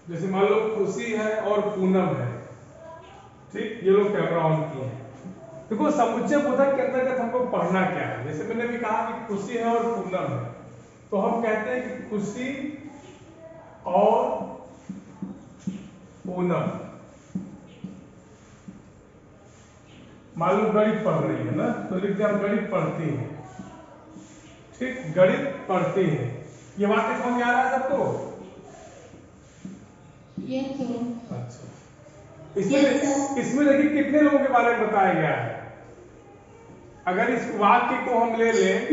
जैसे मान लो खुशी है और पूनम है, ठीक, ये लोग कैमरा ऑन किए हैं। देखो समुच्चय बोधक के अंतर्गत हमको पढ़ना क्या है। जैसे मैंने भी कहा कि खुशी है और पूनम है, तो हम कहते हैं कि खुशी और पूनम, मान लो गणित पढ़ रही है ना, तो लिखते हैं हम गणित पढ़ती हैं, ठीक, गणित पढ़ती हैं। ये वाक्य समझ में आ रहा है सबको? अच्छा, इसमें देखिए कितने लोगों के बारे में बताया गया है। अगर इस वाक्य को हम ले लें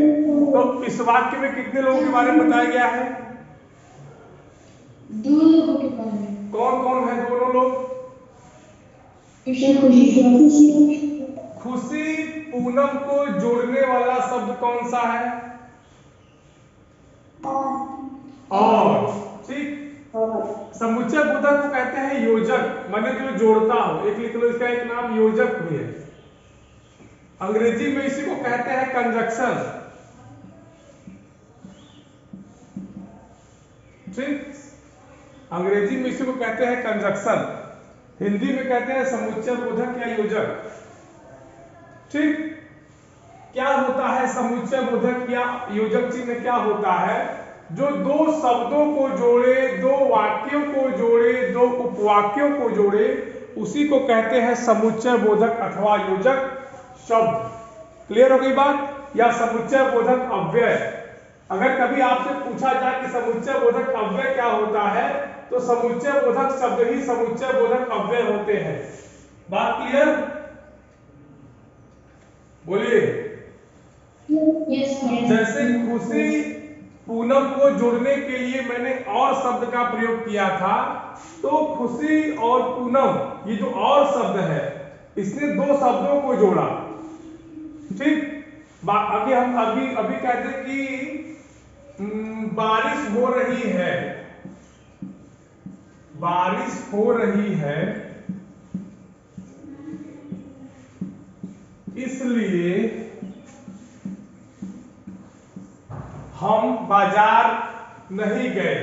तो इस वाक्य में कितने लोगों के बारे में बताया गया है? 2 लोगों के बारे में। कौन कौन है दोनों लोग? खुशी पूनम को जोड़ने वाला शब्द कौन सा है? और, ठीक। समुच्चय बोधक को कहते हैं योजक, माने जो जोड़ता हो। एक लिख लो, इसका एक नाम योजक भी है। अंग्रेजी में इसी को कहते हैं कंजक्शन, ठीक। अंग्रेजी में इसी को कहते हैं कंजक्शन, हिंदी में कहते हैं समुच्चय बोधक या योजक, ठीक। क्या होता है समुच्चय बोधक या योजक चिन्ह? क्या होता है? जो दो शब्दों को जोड़े, दो वाक्यों को जोड़े, दो उपवाक्यों को जोड़े, उसी को कहते हैं समुच्चय बोधक अथवा योजक शब्द। क्लियर हो गई बात? या समुच्चय बोधक अव्यय। अगर कभी आपसे पूछा जाए कि समुच्चय बोधक अव्यय क्या होता है, तो समुच्चय बोधक शब्द ही समुच्चय बोधक अव्यय होते हैं। बात क्लियर? बोलिए। जैसे खुशी पूनम को जोड़ने के लिए मैंने और शब्द का प्रयोग किया था, तो खुशी और पूनम, ये जो और शब्द है, इसने दो शब्दों को जोड़ा, ठीक। आगे हम अभी कहते हैं कि बारिश हो रही है, बारिश हो रही है, इसलिए हम बाजार नहीं गए,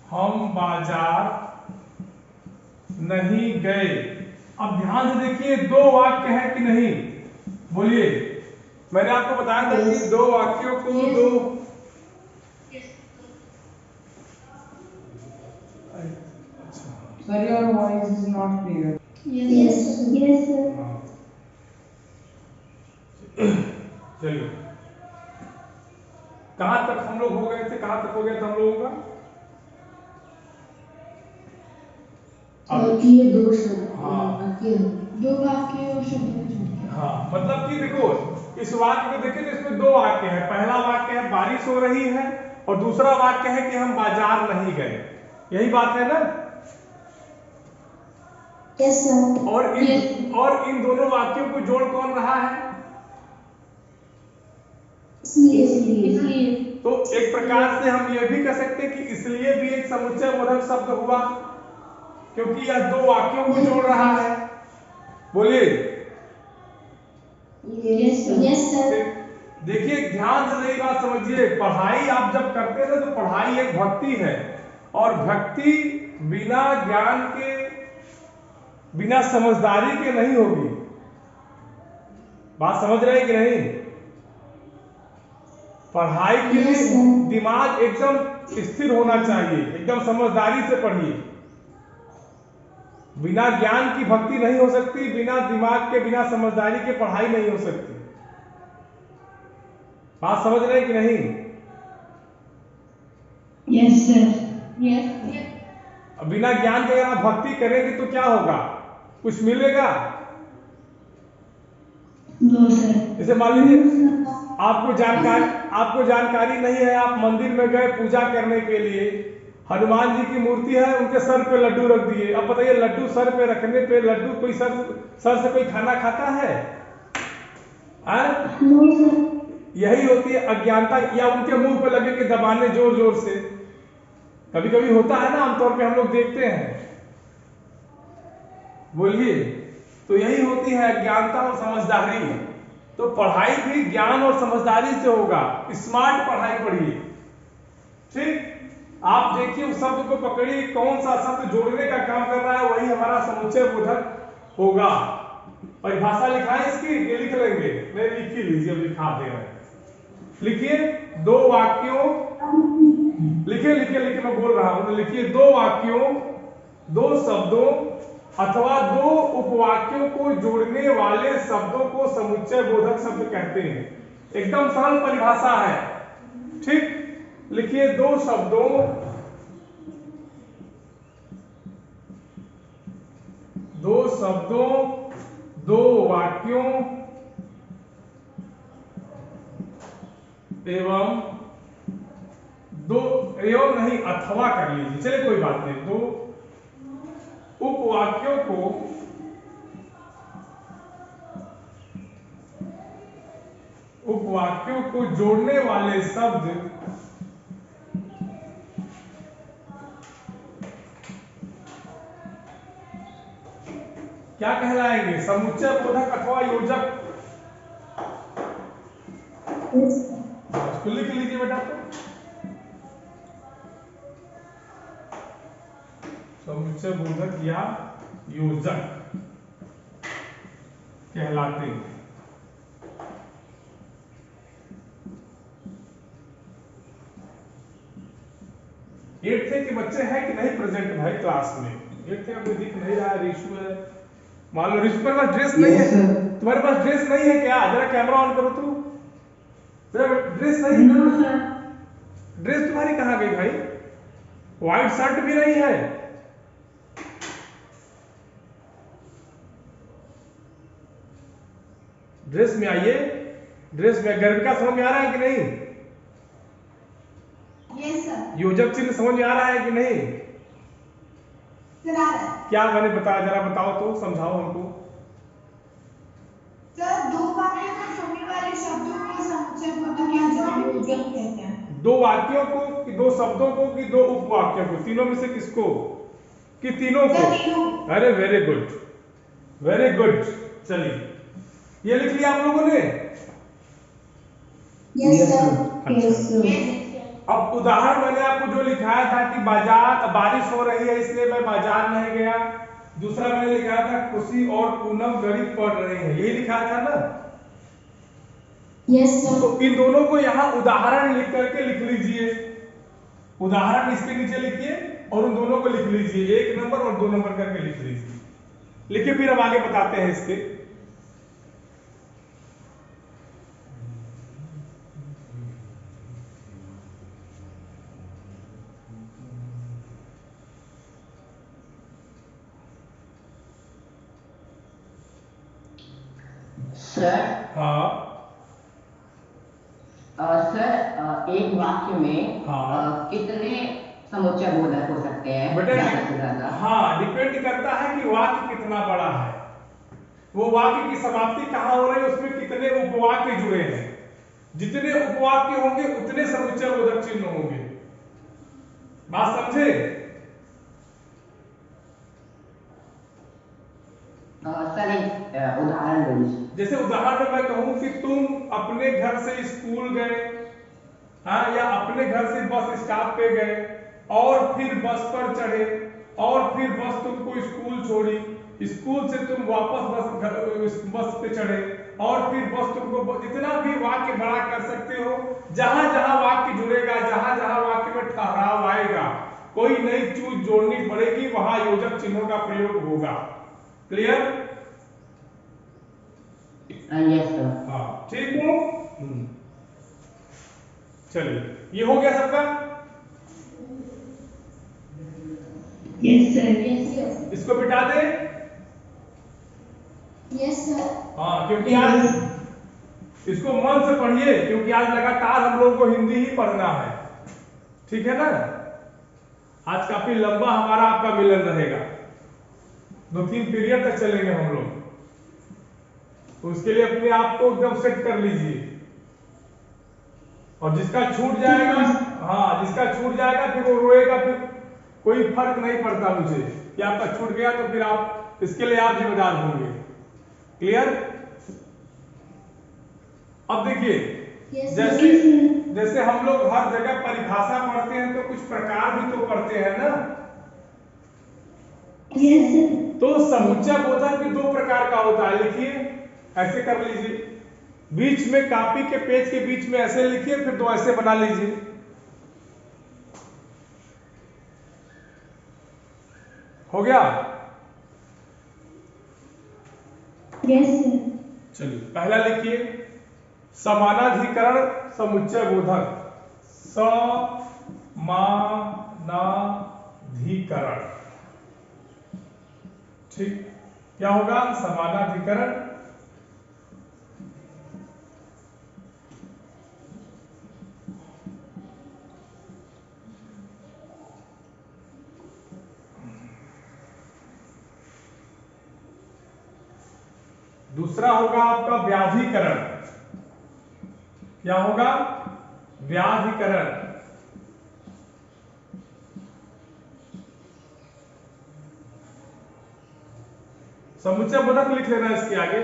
हम बाजार नहीं गए। अब ध्यान से देखिए, दो वाक्य है कि नहीं? बोलिए। मैंने आपको बताया था कि दो वाक्यों को दो, Sir, your voice is not clear. Yes, sir. चलिए, कहां तक हम लोग हो गए थे? कहां तक हो गया था हम लोगों का? ये दो शब्द, हाँ, दो वाक्य और शब्द। हाँ, मतलब कि देखो इस वाक्य को देखिए तो इसमें दो वाक्य है। पहला वाक्य है बारिश हो रही है, और दूसरा वाक्य है कि हम बाजार नहीं गए। यही बात है ना? Yes, sir. और इन दोनों वाक्यों को जोड़ कौन रहा है? इसलिए तो एक प्रकार से हम ये भी कह सकते हैं कि इसलिए भी एक समुच्चय बोधक शब्द हुआ, क्योंकि यह दो वाक्यों को जोड़ रहा है। बोलिए। Yes, sir. देखिए ध्यान से नई बात समझिए। पढ़ाई आप जब करते हैं तो पढ़ाई एक भक्ति है, और भक्ति बिना ज्ञान के, बिना समझदारी के नहीं होगी। बात समझ रहे हैं कि नहीं? पढ़ाई के लिए दिमाग एकदम स्थिर होना चाहिए, एकदम समझदारी से पढ़िए। बिना ज्ञान की भक्ति नहीं हो सकती, बिना दिमाग के, बिना समझदारी के पढ़ाई नहीं हो सकती। बात समझ रहे हैं कि नहीं? Yes, sir. Yes. बिना ज्ञान के अगर आप भक्ति करेंगे तो क्या होगा? कुछ मिलेगा? No, sir. जैसे मान लीजिए आपको जानकारी नहीं है, आप मंदिर में गए पूजा करने के लिए, हनुमान जी की मूर्ति है, उनके सर पे लड्डू रख दिए। अब बताइए, लड्डू सर पे रखने पे लड्डू कोई सर से कोई खाना खाता है? No, sir. यही होती है अज्ञानता, या उनके मुंह पे लगे के दबाने जोर जोर से। कभी कभी होता है ना, आमतौर पे हम लोग देखते हैं। बोलिए। तो यही होती है अज्ञानता और समझदारी। तो पढ़ाई भी ज्ञान और समझदारी से होगा। स्मार्ट पढ़ाई पढ़िए, ठीक। आप देखिए उस शब्द को पकड़िए, कौन सा शब्द जोड़ने का काम कर रहा है, वही हमारा समुच्चय बोधक होगा। परिभाषा लिखाएं इसकी, ये लिख लेंगे, नहीं लिख ही लीजिए, अब लिखा दे रहे हैं। लिखिए दो वाक्यों, लिखिए लिखिए लिखिए, मैं बोल रहा हूं, लिखिए दो वाक्यों, दो शब्दों अथवा दो उपवाक्यों को जोड़ने वाले शब्दों को समुच्चय बोधक शब्द कहते हैं। एकदम सरल परिभाषा है, ठीक। लिखिए दो शब्दों, दो शब्दों, दो वाक्यों एवं दो, एवं नहीं अथवा कर लीजिए, चलिए कोई बात नहीं, दो उपवाक्यों को जोड़ने वाले शब्द क्या कहलाएंगे? समुच्चय बोधक अथवा योजक। इसको लिख लीजिए बेटा, समुच्चय बोधक या योजक कहलाते हैं। एट्थ के बच्चे हैं कि नहीं प्रेजेंट भाई क्लास में? एट्थ का कोई दिख नहीं रहा है, रिशु है, मान लो रिशु पर ड्रेस नहीं है, तुम्हारे पास ड्रेस नहीं है क्या? जरा कैमरा ऑन करो, तू ड्रेस नहीं है, ड्रेस तुम्हारी कहाँ गई भाई? व्हाइट शर्ट भी नहीं है, ड्रेस में आइए, ड्रेस में गर्भ का समझ में आ रहा है कि नहीं? Yes sir. योजक चिन्ह समझ में आ रहा है कि नहीं? सर आ रहा है। क्या मैंने बताया, जरा बताओ तो, समझाओ हमको। सर दो वाक्यों को जोड़ने वाले शब्दों को समुच्चय बोधक या योजक कहते हैं। दो वाक्यों को कि दो शब्दों को कि दो उपवाक्यों को, तीनों में से किसको? कि तीनों को? तीनों। अरे वेरी गुड, वेरी गुड। चलिए ये लिख लिया आप लोगों ने? Yes, sir. अच्छा। Yes, sir. अब उदाहरण मैंने आपको जो लिखाया था कि बाजार, बारिश हो रही है इसलिए मैं बाजार नहीं गया। दूसरा मैंने लिखा था खुशी और पूनम गणित पढ़ रहे हैं, यही लिखा था ना? Yes, sir. तो इन दोनों को यहाँ उदाहरण लिख करके लिख लीजिए, उदाहरण इसके नीचे लिखिए और उन दोनों को लिख लीजिए, 1 नंबर और 2 नंबर करके लिख लीजिए। लिखिए, फिर हम आगे बताते हैं इसके। सर हाँ सर एक वाक्य में हाँ। कितने समुच्चय बोधक हो सकते हैं? बेटा ज्यादा से ज्यादा? हाँ, डिपेंड करता है कि वाक्य कितना बड़ा है, वो वाक्य की समाप्ति कहाँ हो रही है, उसमें कितने उपवाक्य जुड़े हैं। जितने उपवाक्य होंगे उतने समुच्चय बोधक चिन्ह होंगे। बात समझे? सर एक उदाहरण दीजिए। जैसे उदाहरण में मैं कहूं कि तुम अपने घर से स्कूल गए, हाँ, या अपने घर से बस स्टॉप पे गए और फिर बस पर चढ़े और फिर बस तुमको स्कूल छोड़ी, स्कूल से तुम वापस बस पे चढ़े और फिर बस तुमको, जितना भी वाक्य बड़ा कर सकते हो, जहां जहां वाक्य जुड़ेगा, जहां जहां वाक्य में ठहराव आएगा, कोई नई चीज जोड़नी पड़ेगी, वहां योजक चिन्हों का प्रयोग होगा। क्लियर? Yes sir. हाँ, ठीक हो? चलिए, ये हो गया सबका? Yes, sir. Yes, yes. इसको मिटा दे। Yes, sir. हाँ, क्योंकि आज इसको मन से पढ़िए, क्योंकि आज लगातार हम लोगों को हिंदी ही पढ़ना है, ठीक है ना? आज काफी लंबा हमारा आपका मिलन रहेगा, 2-3 पीरियड तक चलेंगे हम लोग, तो उसके लिए अपने आप को एकदम सेट कर लीजिए। और जिसका छूट जाएगा, हाँ, जिसका छूट जाएगा फिर वो रोएगा, फिर कोई फर्क नहीं पड़ता मुझे कि आपका छूट गया, तो फिर आप इसके लिए आप जिम्मेदार होंगे। क्लियर? अब देखिए जैसे जैसे हम लोग हर जगह परिभाषा पढ़ते हैं तो कुछ प्रकार भी तो पढ़ते हैं ना। Yes, sir. तो समुच्चय बोधक भी दो प्रकार का होता है, लिखिए ऐसे कर लीजिए, बीच में कॉपी के पेज के बीच में ऐसे लिखिए, फिर दो ऐसे बना लीजिए। हो गया? Yes, sir. चलिए पहला लिखिए, समानाधिकरण समुच्चय बोधक। समानाधिकरण, ठीक, क्या होगा? समानाधिकरण दूसरा होगा आपका व्याधिकरण। क्या होगा? व्याधिकरण। समुच्चय बोधक लिख लेना इसके आगे।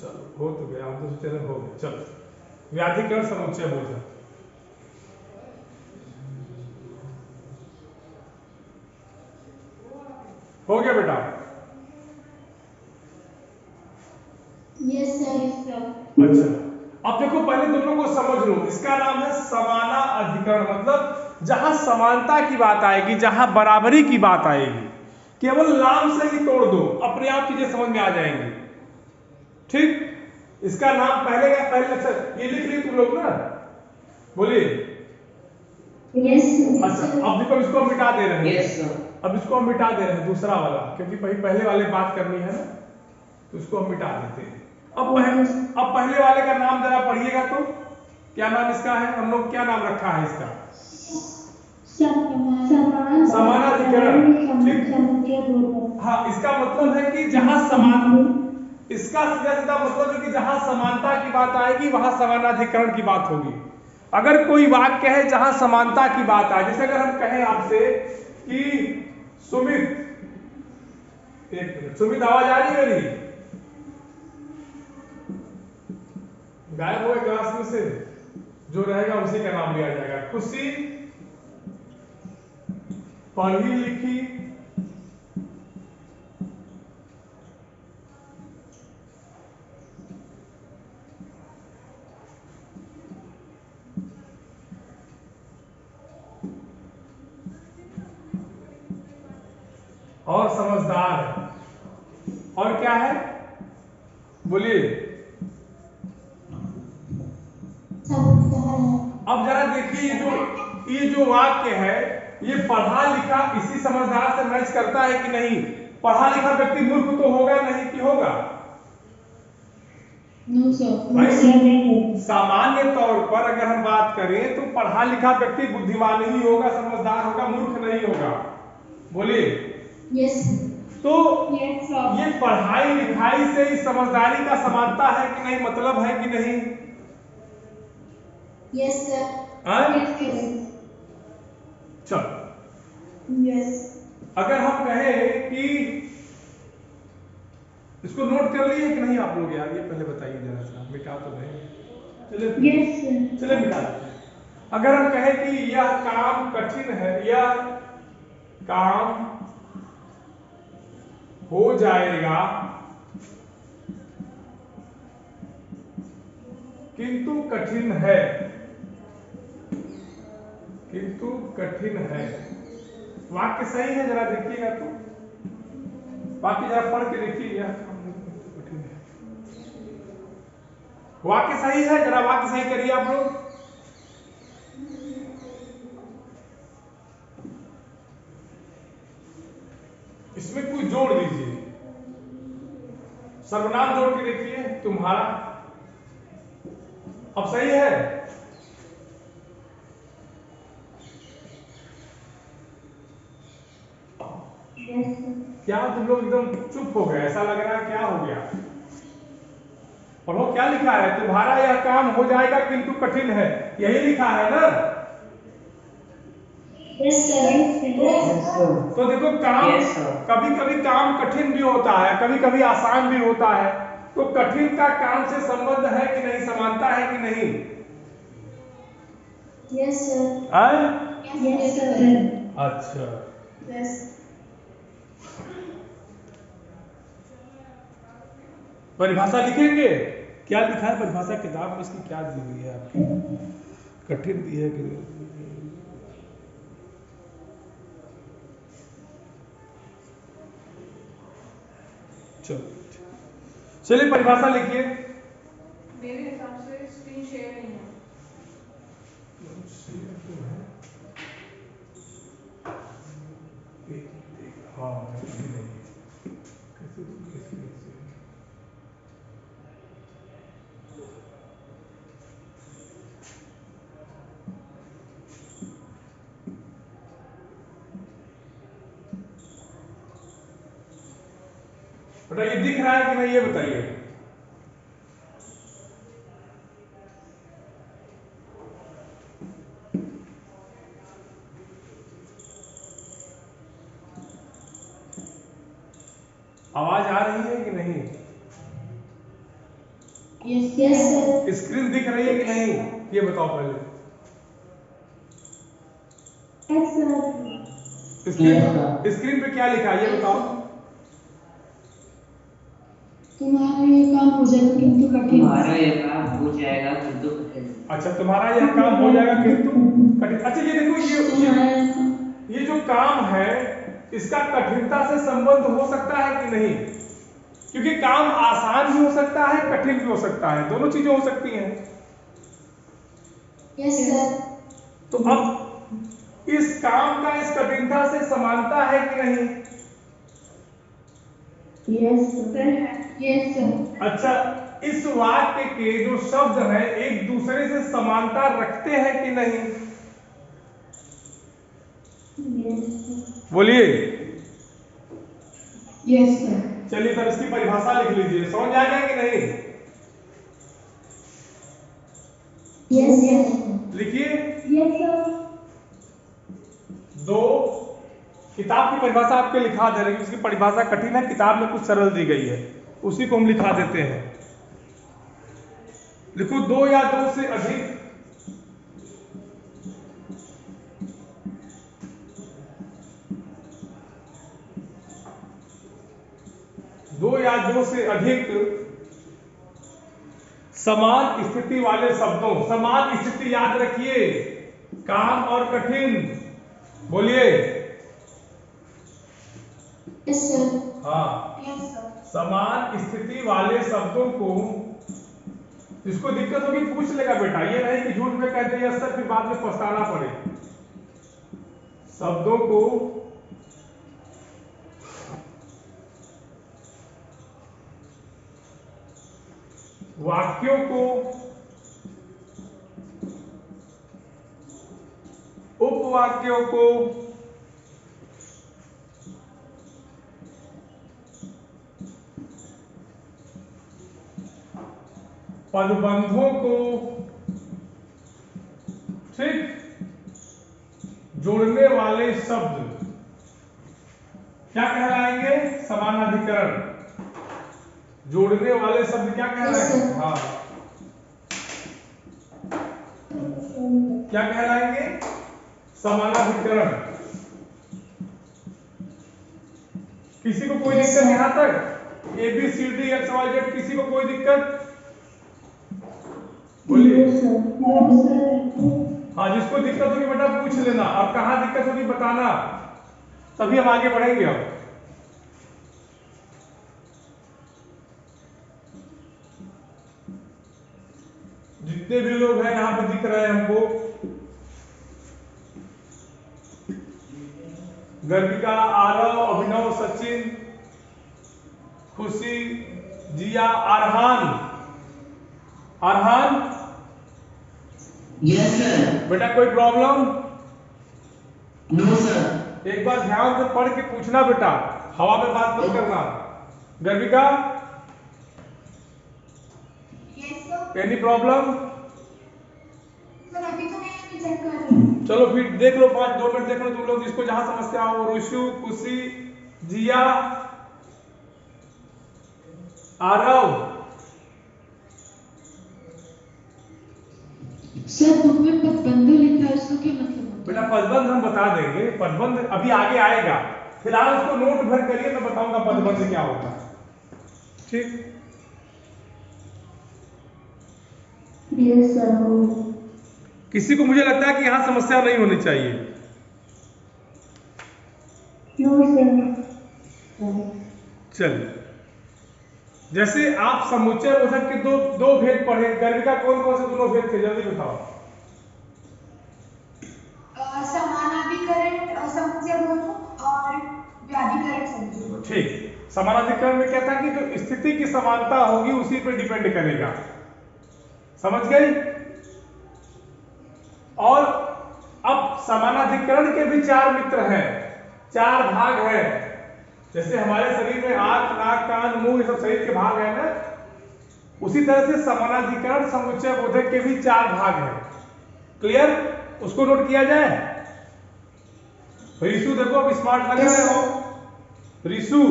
चलो हो तो गया, हम तो सोच रहे हो गया। चलो व्याधिकरण समुच्चय बोधक। हो गया बेटा? Yes, sir. अच्छा, अब देखो पहले दोनों को समझ लो। इसका नाम है समाना अधिकरण, मतलब जहां समानता की बात आएगी, जहां बराबरी की बात आएगी, केवल नाम से ही तोड़ दो, अपने आप चीजें समझ में आ जाएंगी। ठीक, इसका नाम पहले का पहले अक्षर ये लिख ली तुम लोग ना, बोलिए। Yes, sir. अच्छा, अब देखो इसको हम मिटा दे रहे हैं। Yes, sir. अब इसको हम मिटा दे रहे हैं, दूसरा वाला, क्योंकि पहले वाले बात करनी है ना, तो इसको हम मिटा देते हैं। अब पहले वाले का नाम जरा पढ़िएगा तो, क्या नाम इसका है? हम लोग क्या नाम रखा है इसका? समानाधिकरण। ठीक, हाँ, इसका मतलब है कि जहां समान, इसका सीधा सीधा मतलब है कि जहां समानता की बात आएगी वहां समानाधिकरण की बात होगी। अगर कोई वाक्य है जहां समानता की बात आए, जैसे अगर हम कहें आपसे कि सुमित, एक मिनट, सुमित आवाज आ रही मेरी? गायब हुए क्लास में से, जो रहेगा उसी का नाम लिया जाएगा। खुशी पढ़ी लिखी और समझदार है। और क्या है? बोलिए। अब जरा देखिए, ये जो वाक्य है, ये पढ़ा लिखा इसी समझदार से मैच करता है कि नहीं? पढ़ा लिखा व्यक्ति मूर्ख तो होगा नहीं कि होगा? No, sir. भाई सामान्य तौर पर अगर हम बात करें तो पढ़ा लिखा व्यक्ति बुद्धिमान ही होगा, समझदार होगा, मूर्ख नहीं होगा। बोलिए। Yes. तो Yes, sir. ये पढ़ाई लिखाई से ही समझदारी का समानता है कि नहीं, मतलब है कि नहीं? Yes, sir. हाँ? Yes, sir. चल, Yes. अगर हम कहें कि इसको नोट कर लिए कि नहीं आप लोग यार? ये पहले बताइए जरा सा, मिटा तो नहीं? चलिए Yes, sir. चलिए मिटा देते हैं। अगर हम कहें कि यह काम कठिन है, यह काम हो जाएगा किंतु कठिन है, किंतु कठिन है, वाक्य सही है? जरा देखिएगा तो, वाक्य जरा पढ़ के देखिए, यह काम कठिन है, वाक्य सही है? जरा वाक्य सही करिए आप लोग। इसमें कोई जोड़ दीजिए, सर्वनाम जोड़ के देखिए, तुम्हारा। अब सही है? Yes, sir. क्या तुम लोग एकदम चुप हो गए? ऐसा लग रहा है, क्या हो गया? पढ़ो, क्या लिखा है? तुम्हारा यह काम हो जाएगा किंतु कठिन है, यही लिखा है ना? Yes, sir. Yes, sir. तो देखो काम Yes, sir. कभी कभी काम कठिन भी होता है, कभी कभी आसान भी होता है। तो कठिन का काम से संबंध है कि नहीं, समानता है कि नहीं? Yes, sir. आए? Yes, sir. अच्छा, Yes. परिभाषा लिखेंगे। क्या लिखा है परिभाषा किताब में, इसकी क्या दी हुई है आपकी? कठिन दी है कि चलिए परिभाषा लिखिए। मेरे हिसाब से स्क्रीन शेयर नहीं है। हाँ, बेटा ये दिख रहा है कि नहीं, ये बताइए। आवाज आ रही है कि नहीं? Yes, sir. स्क्रीन दिख रही है कि नहीं, ये बताओ पहले। Yes, sir. स्क्रीन पे क्या लिखा है ये बताओ। तुम्हारा ये काम हो जाएगा किंतु कठिन। तुम्हारा ये काम हो जाएगा किंतु कठिन। अच्छा, तुम्हारा यह काम हो जाएगा किंतु कठिन। अच्छा ये देखो, ये जो काम है इसका कठिनता से संबंध हो सकता है कि नहीं? क्योंकि काम आसान भी हो सकता है, कठिन भी हो सकता है, दोनों चीजें हो सकती हैं। Yes, sir. तो अब इस काम का इस कठिनता से समानता है कि नहीं? Yes, sir. Yes, sir. अच्छा, इस वाक्य के जो शब्द हैं एक दूसरे से समानता रखते हैं कि नहीं? Yes, sir. बोलिए। Yes, sir. चलिए तब इसकी परिभाषा लिख लीजिए, समझ आ गया कि नहीं? Yes, yes. लिखिए। Yes, sir. दो, किताब की परिभाषा आपके लिखा दे रही है, उसकी परिभाषा कठिन है, किताब में कुछ सरल दी गई है, उसी को हम लिखा देते हैं। लिखो, दो या दो से अधिक समान स्थिति वाले शब्दों, समान स्थिति याद रखिए, काम और कठिन। बोलिए। Yes, sir. हाँ, Yes, sir. समान स्थिति वाले शब्दों को, जिसको दिक्कत होगी पूछ लेगा बेटा, ये नहीं कि झूठ में कहते हैं सर फिर बाद में पछताना पड़े। शब्दों को वाक्यों को उपवाक्यों को पदबंधों को ठीक जोड़ने वाले शब्द क्या कहलाएंगे? समानाधिकरण। जोड़ने वाले शब्द क्या कहलाएंगे? हाँ, क्या कहलाएंगे? समानाधिकरण। किसी को कोई दिक्कत यहां तक? A B C D X Y Z, किसी को कोई दिक्कत? बोलिए। हाँ, जिसको दिक्कत होगी बेटा पूछ लेना, और कहाँ दिक्कत होगी बताना, तभी हम आगे बढ़ेंगे। अब जितने भी लोग हैं यहाँ पे दिख रहे हैं हमको, गर्विका, आरव, अभिनव, सचिन, खुशी, जिया, अरहान। Arhan, yes sir. बेटा कोई प्रॉब्लम? No sir. एक बार ध्यान से पढ़ के पूछना बेटा, हवा में बात मत करना। गर्विका, Yes, sir. Any problem? Sir अभी तो नहीं, अभी चेक कर रही हूँ। चलो फिर देख लो, 2 मिनट देख लो तुम लोग जिसको जहां समस्या हो। ऋषु, खुशी, जिया, आरव। सर बुक में पदबंध लिखा है, उसका क्या मतलब होता बेटा है? पदबंध हम बता देंगे, पदबंध अभी आगे आएगा। फिलहाल उसको नोट भर करिए, मैं बताऊंगा पदबंध क्या होता है। ठीक। Yes sir. किसी को मुझे लगता है कि यहाँ समस्या नहीं होनी चाहिए। No sir. चलिए, जैसे आप समुच्चय बोधक के दो भेद पढ़े, गर्विका कौन कौन से दोनों भेद थे, जल्दी बताओ। समानाधिकरण समुच्चय बोधक और व्याधिकरण समुच्चय बोधक। ठीक। समानाधिकरण में क्या था कि जो स्थिति की समानता होगी उसी पर डिपेंड करेगा, समझ गई। और अब समानाधिकरण के भी 4 मित्र हैं, 4 भाग हैं। जैसे हमारे शरीर में आंख, नाक, कान, मुंह, ये सब शरीर के भाग है ना, उसी तरह से समानाधिकरण समुच्चय बोधक के भी 4 भाग हैं। क्लियर? उसको नोट किया जाए। ऋषु देखो अब स्मार्ट लग रहे हो। Rishu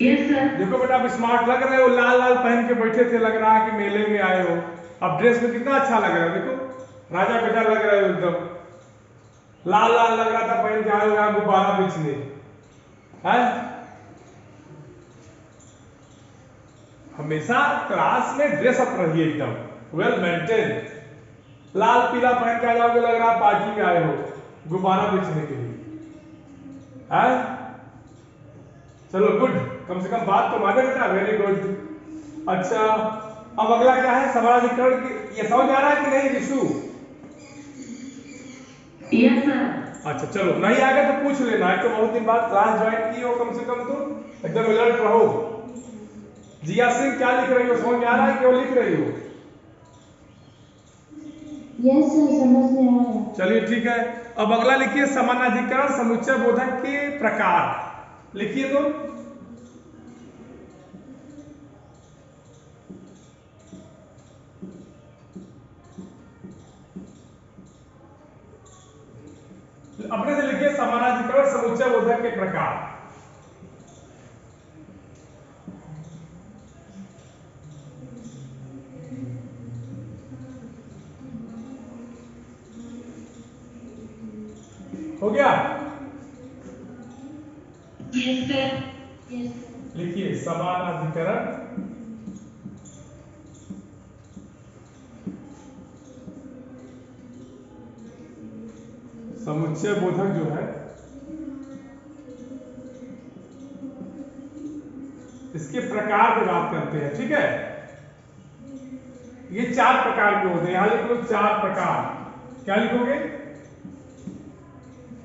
yes sir. देखो बेटा अब स्मार्ट लग रहे हो, लाल लाल पहन के बैठे थे, लग रहा है कि मेले में आए हो। अब ड्रेस में कितना अच्छा लग रहा है, देखो राजा बेटा लग रहे हो एकदम। लाल लाल लग रहा था, पहन के आए हो गुब्बारा बेचने है। हमेशा क्लास में ड्रेस अप रहिए, एकदम वेल मेंटेन। लाल पीला पहन के आ जाओगे, लग रहा पार्टी में आए हो गुब्बारा बेचने के लिए है। चलो गुड, कम से कम बात तो माने बेटा, वेरी गुड। अच्छा अब अगला क्या है, समानाधिकरण की, ये समझ आ रहा है कि नहीं ऋषु? Yes sir. अच्छा चलो, नहीं आएगा तो पूछ लेना है, तो बहुत दिन बाद क्लास ज्वाइन की हो, कम से कम तुम एकदम अलर्ट रहो। जिया सिंह क्या लिख रही हो, समझ में आ रहा है क्यों लिख रही हो? यस सर, समझ में आ रहा है। चलिए ठीक है। अब अगला लिखिए, समानाधिकरण समुच्चय बोधक के प्रकार। लिखिए तो। अपने से लिखिए, समानाधिकरण समुच्चय बोधक के प्रकार। हो गया? Yes sir. यस। लिखिए समानाधिकरण समुच्चय बोधक जो है, इसके प्रकार की बात करते हैं। ठीक है, ये 4 प्रकार के होते हैं। यहां लिख लो 4 प्रकार। क्या लिखोगे?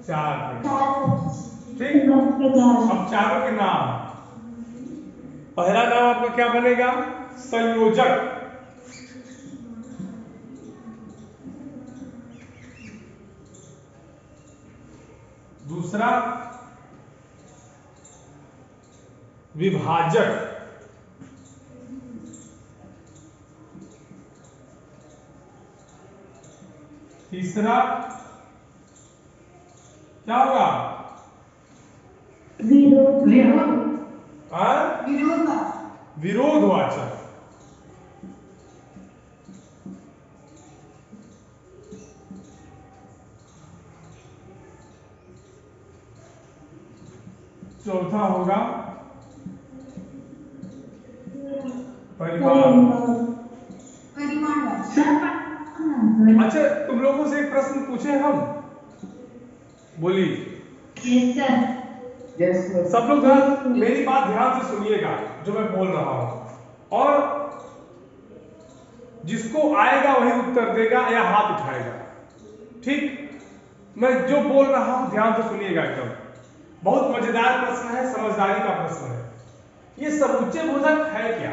4 प्रकार। ठीक। अब चारों के नाम। पहला नाम आपका क्या बनेगा? संयोजक। दूसरा विभाजक। तीसरा क्या होगा? विरोधवाचक। चौथा होगा परिमाण। अच्छा तुम लोगों से एक प्रश्न पूछे हम, बोलिए। Yes sir. Yes, sir. सब लोग जरा मेरी बात ध्यान से सुनिएगा जो मैं बोल रहा हूं, और जिसको आएगा वही उत्तर देगा या हाथ उठाएगा। ठीक, मैं जो बोल रहा हूं ध्यान से सुनिएगा एकदम। बहुत मजेदार प्रश्न है, समझदारी का प्रश्न है। ये समुच्चय बोधक है क्या?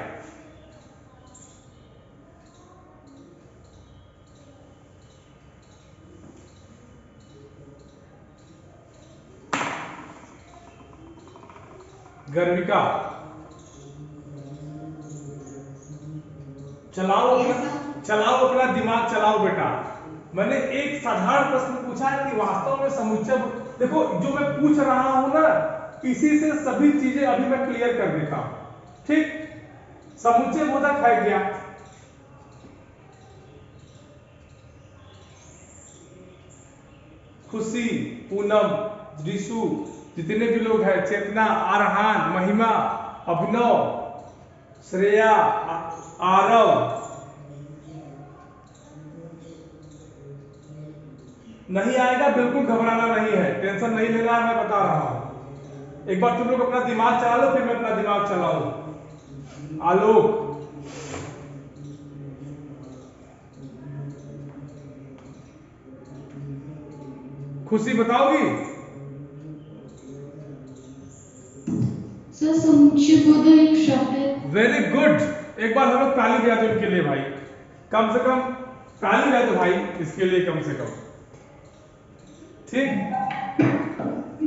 गर्विका चलाओ अपना दिमाग चलाओ बेटा। मैंने एक साधारण प्रश्न पूछा है कि वास्तव में समुच्चय, देखो जो मैं पूछ रहा हूं ना, इसी से सभी चीजें अभी मैं क्लियर कर देता हूं। ठीक, समुच्चय बोधक है क्या? खुशी, पूनम, रिशु, जितने भी लोग हैं, चेतना, आरहान, महिमा, अभिनव, श्रेया, आरव, नहीं आएगा बिल्कुल घबराना नहीं है, टेंशन नहीं लेना है, मैं बता रहा हूं। एक बार तुम लोग अपना दिमाग चला लो, फिर मैं अपना दिमाग चलाऊं। आलोक, खुशी बताओगी? सर समुच्चय बोधक एक शब्द है। वेरी गुड, एक बार हम लोग ताली बजा दो इनके लिए भाई, कम से कम ताली बजा दो भाई इसके लिए कम से कम। ठीक,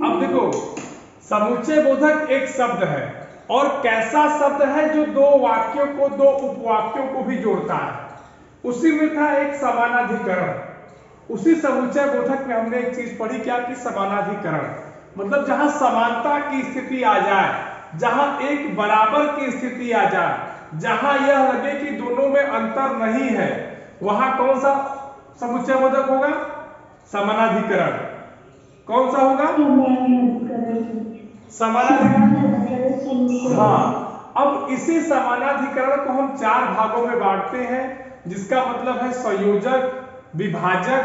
अब देखो समुच्चय बोधक एक शब्द है, और कैसा शब्द है जो दो वाक्यों को, दो उपवाक्यों को भी जोड़ता है। उसी में था एक समानाधिकरण। उसी समुच्चय बोधक में हमने एक चीज पढ़ी, क्या कि समानाधिकरण, मतलब जहां समानता की स्थिति आ जाए, जहां एक बराबर की स्थिति आ जाए, जहां यह लगे कि दोनों में अंतर नहीं है, वहां कौन सा समुच्चय बोधक होगा? समानाधिकरण। कौन सा होगा? समानाधिकरण। हाँ, अब इसी समानाधिकरण को हम चार भागों में बांटते हैं, जिसका मतलब है संयोजक, विभाजक,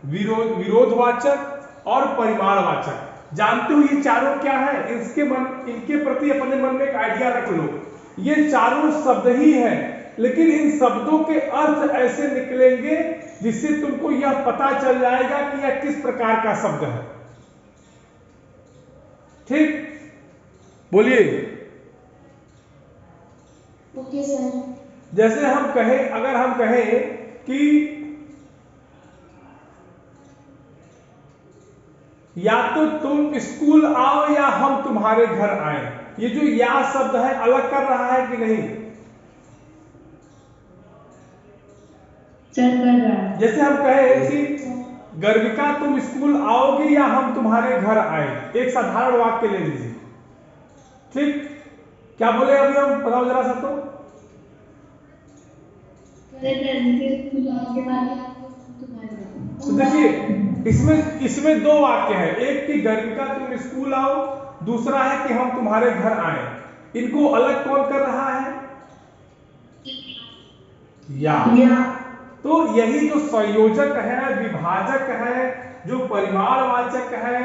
विरोधवाचक और परिमाणवाचक। जानते हो ये चारों क्या है? इनके प्रति अपने मन में एक आइडिया रख लो। ये चारों शब्द ही हैं, लेकिन इन शब्दों के अर्थ ऐसे निकलेंगे जिससे तुमको यह पता चल जाएगा कि यह किस प्रकार का शब्द है। ठीक, बोलिए। Okay sir. जैसे हम कहें, अगर हम कहें कि या तो तुम स्कूल आओ या हम तुम्हारे घर आए, ये जो या शब्द है अलग कर रहा है कि नहीं? सर कर रहा है। जैसे हम कहें कि गर्विका तुम स्कूल आओगे या हम तुम्हारे घर आए, एक साधारण वाक्य ले लीजिए। ठीक, क्या बोले अभी हम, बताओ जरा सा। तो देखिए इसमें दो वाक्य है, एक कि गर्विका तुम स्कूल आओ, दूसरा है कि हम तुम्हारे घर आए। इनको अलग कौन कर रहा है? या। तो यही जो संयोजक है, विभाजक है, जो परिमाणवाचक है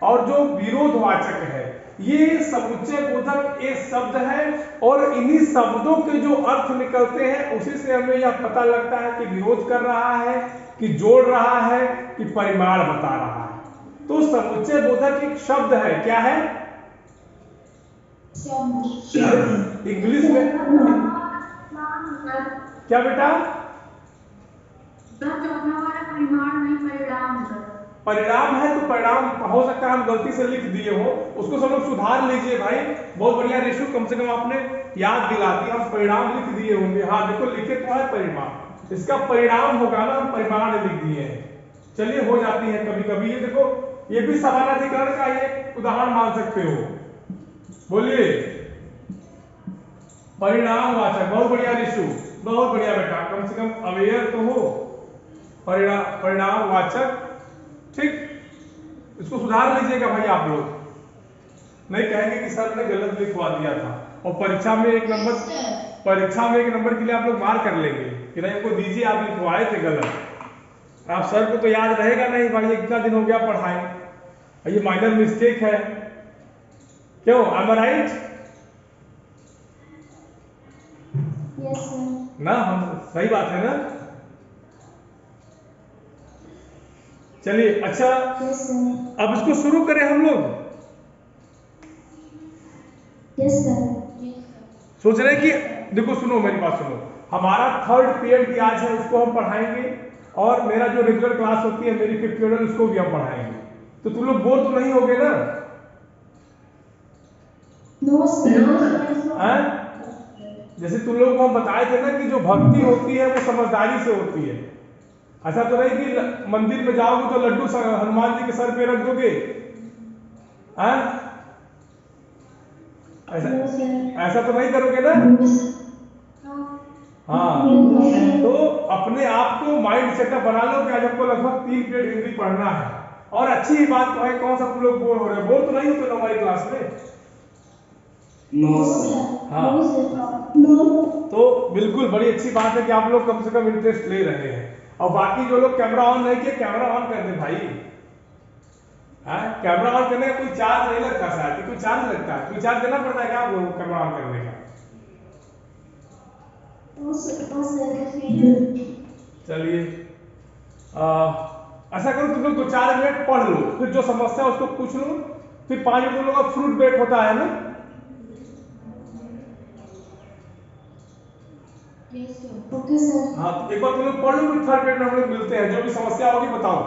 और जो विरोधवाचक है, ये समुच्चय बोधक एक शब्द है, और इन्हीं शब्दों के जो अर्थ निकलते हैं उसी से हमें यह पता लगता है कि विरोध कर रहा है, कि जोड़ रहा है, कि परिमाण बता रहा है। तो समुच्चय बोधक एक शब्द है। क्या है? इंग्लिश में क्या बेटा? परिणाम है, तो परिणाम हो सकता है हम गलती से लिख दिए हो, उसको सब लोग सुधार लीजिए भाई। बहुत बढ़िया रेशु, कम से कम आपने याद दिला दी, हम परिणाम लिख दिए होंगे। हाँ देखो लिखे तो है परिणाम, इसका परिणाम होगा ना, हम परिमाण लिख दिए हैं। चलिए हो जाती है कभी कभी। ये देखो ये भी समानाधिकरण का एक उदाहरण मान सकते हो। बोलिए। परिणामवाचक, बहुत बढ़िया रिशु, बहुत बढ़िया बेटा, कम से कम अवेयर तो हो। परिणामवाचक, ठीक, इसको सुधार लीजिएगा भाई आप लोग, नहीं कहेंगे कि सर ने गलत लिखवा दिया था, और परीक्षा में एक नंबर के लिए आप लोग मार कर लेंगे कि नहीं हमको दीजिए, आप लिखवाए थे गलत। आप सर को तो याद रहेगा नहीं भाई, इतना दिन हो गया पढ़ाए, ये माइनर मिस्टेक है। क्यों? am I right? Yes sir. ना, हम सही बात है ना। चलिए अच्छा, यस सर। अब इसको शुरू करें हम लोग। Yes sir. सोच रहे हैं कि देखो सुनो मेरी बात सुनो, हमारा थर्ड पीरियड की आज है, उसको हम पढ़ाएंगे, और मेरा जो रेगुलर क्लास होती है मेरी फिफ्थ पीरियड, उसको भी हम पढ़ाएंगे। तो तुम लोग बोर तो नहीं होगे ना? No sir. जैसे तुम लोग को हम बताए थे ना कि जो भक्ति होती है वो समझदारी से होती है, ऐसा तो नहीं कि मंदिर में जाओगे तो लड्डू हनुमान जी के सर पे रख दोगे, हैं? ऐसा No, sir. ऐसा तो नहीं करोगे ना? No, sir. हाँ, No, sir. तो अपने आप को माइंड सेटअप बना लो कि आज हमको लगभग 3 पीरियड हिंदी पढ़ना है। और अच्छी बात तो है, कौन सा तुम लोग बोर हो रहे हो? बोर तो नहीं होते हमारी क्लास में? No No, sir. sir. हाँ। No, sir. No. तो बिल्कुल बड़ी अच्छी बात है कि आप लोग कम से कम इंटरेस्ट ले रहे हैं। और बाकी जो लोग कैमरा ऑन नहीं किए, कैमरा ऑन कर दे भाई। हाँ, कैमरा ऑन करने का कोई चार्ज नहीं लगता शायद, कि कोई चार्ज लगता है? कोई चार्ज देना पड़ता है क्या आपको कैमरा ऑन करने का? No, sir. No, sir. चलिए, ऐसा करो तुम लोग 2-4 मिनट पढ़ लो, फिर जो समस्या है उसको पूछ लो, फिर 5 मिनट तुम लोग का फ्रूट ब्रेक होता है ना? Yes, sir. Okay, sir. हाँ, तो एक बार तुम लोग पढ़ लो, फिर 3rd पीरियड में हम लोग मिलते हैं। जो भी समस्या होगी बताओ।